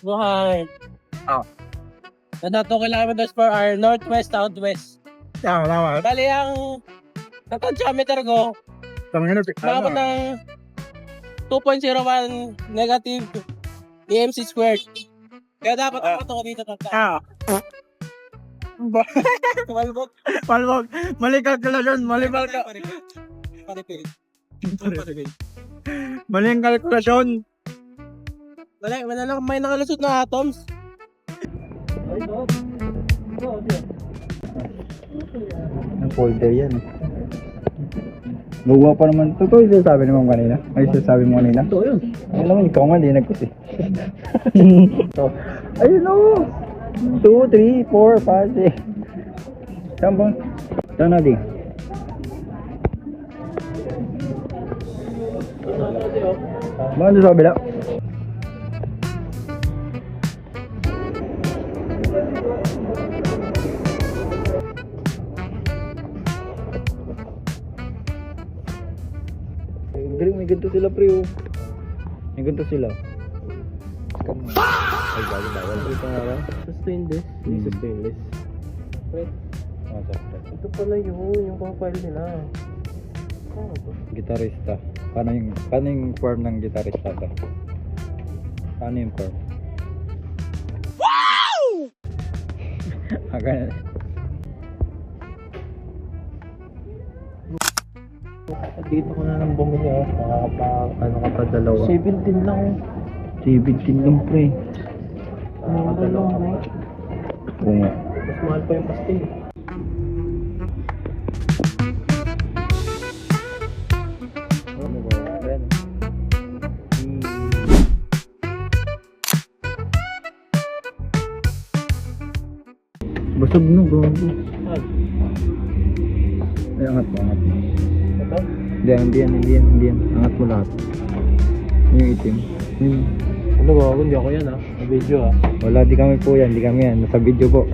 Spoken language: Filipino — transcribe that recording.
buhay. Ah. Nasa 2 kilometers per hour, northwest, southwest. Tama. Bali, ang tensiometer ko, umabot ng 2.01 negative EMC squared. Kaya dapat ako dito tagka. Malbog. Mali kalkulasyon. Mali Paripil. Mali ang kalkulasyon. May nakalusot na atoms. Ang folder yan. Gawa pa naman. Totoo yung sabi ni Ma'am kanina. Ay, sabi mo kanina. Totoo yun. Ayun naman, ikaw nga, di nagkusi. Ayun o. 2, 3, 4, 5, 6. Saan ba? Saan na di? Bakit sa kabila? Galing, may ganito sila pre oh. May ganito sila. Ay, bawal. Ito nga ba? Stainless. Hindi sa stainless. Wait. Ito pala yung profile nila. Ano to? Gitarista. Paano yung form ng gitarista to? Paano yung form? Wow! Ganun. Dito ko na lang bumili nakakapa-dalawa. 17 lang. 17 lang pre. Nakakadalawa. Oo nga. Mas mahal pa yung pastil. Basag no, gago. Ay, angat mo. Ito? Hindi yan. Angat mo lahat. Yung itim. Ano ba? Hindi ako yan Sa video Wala, di kami po yan. Nasa video po.